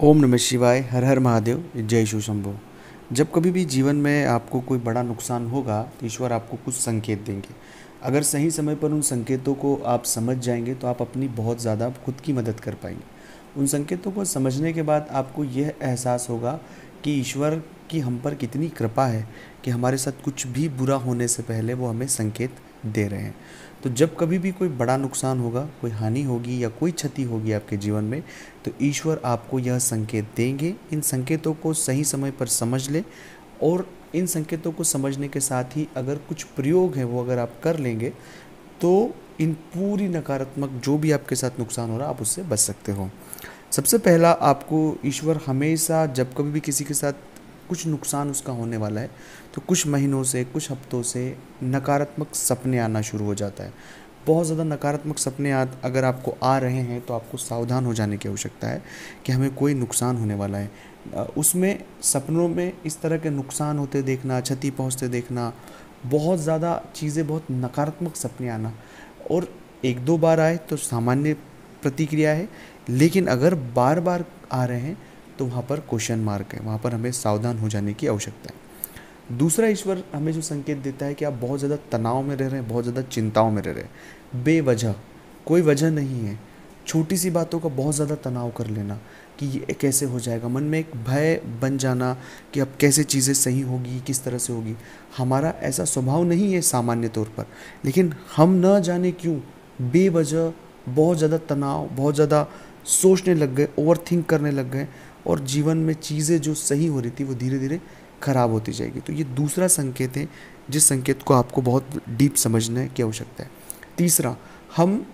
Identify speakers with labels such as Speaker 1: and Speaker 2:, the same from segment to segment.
Speaker 1: ओम नमः शिवाय, हर हर महादेव, जय शिव शंभो। जब कभी भी जीवन में आपको कोई बड़ा नुकसान होगा तो ईश्वर आपको कुछ संकेत देंगे। अगर सही समय पर उन संकेतों को आप समझ जाएंगे तो आप अपनी बहुत ज़्यादा खुद की मदद कर पाएंगे। उन संकेतों को समझने के बाद आपको यह एहसास होगा कि ईश्वर की हम पर कितनी कृपा है कि हमारे साथ कुछ भी बुरा होने से पहले वो हमें संकेत दे रहे हैं। तो जब कभी भी कोई बड़ा नुकसान होगा, कोई हानि होगी या कोई क्षति होगी आपके जीवन में, तो ईश्वर आपको यह संकेत देंगे। इन संकेतों को सही समय पर समझ लें और इन संकेतों को समझने के साथ ही अगर कुछ प्रयोग है वो अगर आप कर लेंगे तो इन पूरी नकारात्मक जो भी आपके साथ नुकसान हो रहा है आप उससे बच सकते हो। सबसे पहला, आपको ईश्वर हमेशा जब कभी भी किसी के साथ कुछ नुकसान उसका होने वाला है तो कुछ महीनों से, कुछ हफ्तों से नकारात्मक सपने आना शुरू हो जाता है। बहुत ज़्यादा नकारात्मक सपने अगर आपको आ रहे हैं तो आपको सावधान हो जाने की आवश्यकता है कि हमें कोई नुकसान होने वाला है। उसमें सपनों में इस तरह के नुकसान होते देखना, क्षति पहुंचते देखना, बहुत ज़्यादा चीज़ें, बहुत नकारात्मक सपने आना, और एक दो बार आए तो सामान्य प्रतिक्रिया है, लेकिन अगर बार बार आ रहे हैं तो वहाँ पर क्वेश्चन मार्क है, वहाँ पर हमें सावधान हो जाने की आवश्यकता है। दूसरा, ईश्वर हमें जो संकेत देता है कि आप बहुत ज़्यादा तनाव में रह रहे हैं, बहुत ज़्यादा चिंताओं में रह रहे हैं, बेवजह, कोई वजह नहीं है, छोटी सी बातों का बहुत ज़्यादा तनाव कर लेना कि ये कैसे हो जाएगा, मन में एक भय बन जाना कि अब कैसे चीज़ें सही होगी, किस तरह से होगी। हमारा ऐसा स्वभाव नहीं है सामान्य तौर पर, लेकिन हम न जाने क्यों बेवजह बहुत ज़्यादा तनाव, बहुत ज़्यादा सोचने लग गए, ओवर थिंक करने लग गए, और जीवन में चीज़ें जो सही हो रही थी वो धीरे धीरे खराब होती जाएगी। तो ये दूसरा संकेत है जिस संकेत को आपको बहुत डीप समझने की आवश्यकता है। तीसरा, हम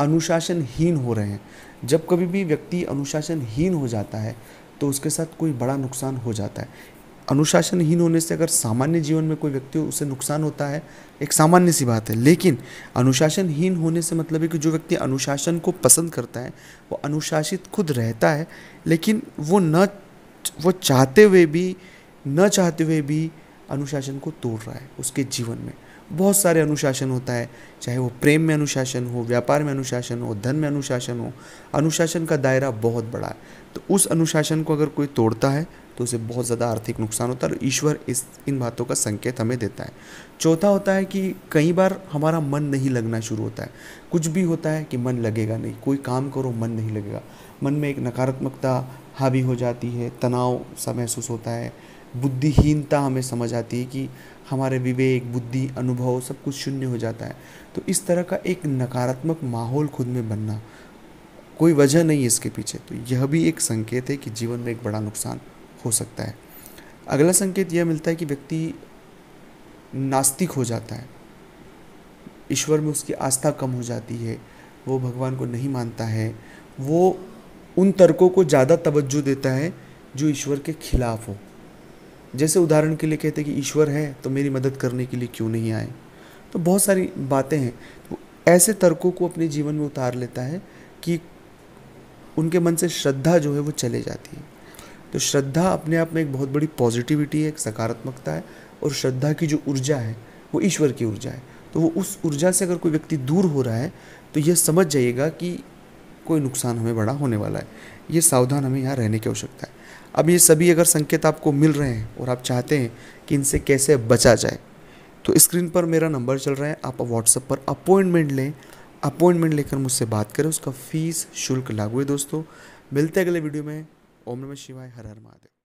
Speaker 1: अनुशासनहीन हो रहे हैं। जब कभी भी व्यक्ति अनुशासनहीन हो जाता है तो उसके साथ कोई बड़ा नुकसान हो जाता है। अनुशासनहीन होने से अगर सामान्य जीवन में कोई व्यक्ति उसे नुकसान होता है, एक सामान्य सी बात है, लेकिन अनुशासनहीन होने से मतलब है कि जो व्यक्ति अनुशासन को पसंद करता है वो अनुशासित खुद रहता है, लेकिन वो चाहते हुए भी, न चाहते हुए भी अनुशासन को तोड़ रहा है। उसके जीवन में बहुत सारे अनुशासन होता है, चाहे वो प्रेम में अनुशासन हो, व्यापार में अनुशासन हो, धन में अनुशासन हो। अनुशासन का दायरा बहुत बड़ा है, तो उस अनुशासन को अगर कोई तोड़ता है तो उसे बहुत ज़्यादा आर्थिक नुकसान होता है, और ईश्वर इन बातों का संकेत हमें देता है। चौथा होता है कि कई बार हमारा मन नहीं लगना शुरू होता है। कुछ भी होता है कि मन लगेगा नहीं, कोई काम करो मन नहीं लगेगा, मन में एक नकारात्मकता हावी हो जाती है, तनाव सा महसूस होता है, बुद्धिहीनता हमें समझ आती है कि हमारे विवेक, बुद्धि, अनुभव सब कुछ शून्य हो जाता है। तो इस तरह का एक नकारात्मक माहौल खुद में बनना, कोई वजह नहीं है इसके पीछे, तो यह भी एक संकेत है कि जीवन में एक बड़ा नुकसान हो सकता है। अगला संकेत यह मिलता है कि व्यक्ति नास्तिक हो जाता है, ईश्वर में उसकी आस्था कम हो जाती है, वो भगवान को नहीं मानता है, वो उन तर्कों को ज़्यादा तवज्जो देता है जो ईश्वर के खिलाफ हो। जैसे उदाहरण के लिए कहते हैं कि ईश्वर है तो मेरी मदद करने के लिए क्यों नहीं आए। तो बहुत सारी बातें हैं, तो ऐसे तर्कों को अपने जीवन में उतार लेता है कि उनके मन से श्रद्धा जो है वो चले जाती है। तो श्रद्धा अपने आप में एक बहुत बड़ी पॉजिटिविटी है, एक सकारात्मकता है, और श्रद्धा की जो ऊर्जा है वो ईश्वर की ऊर्जा है। तो वो उस ऊर्जा से अगर कोई व्यक्ति दूर हो रहा है तो ये समझ जाइएगा कि कोई नुकसान हमें बड़ा होने वाला है। ये सावधान हमें यहाँ रहने की आवश्यकता है। अब ये सभी अगर संकेत आपको मिल रहे हैं और आप चाहते हैं कि इनसे कैसे बचा जाए, तो स्क्रीन पर मेरा नंबर चल रहा है, आप व्हाट्सएप पर अपॉइंटमेंट लें, अपॉइंटमेंट लेकर मुझसे बात करें। उसका फीस शुल्क लागू है। दोस्तों, मिलते हैं अगले वीडियो में। ओम नमः शिवाय, हर हर महादेव।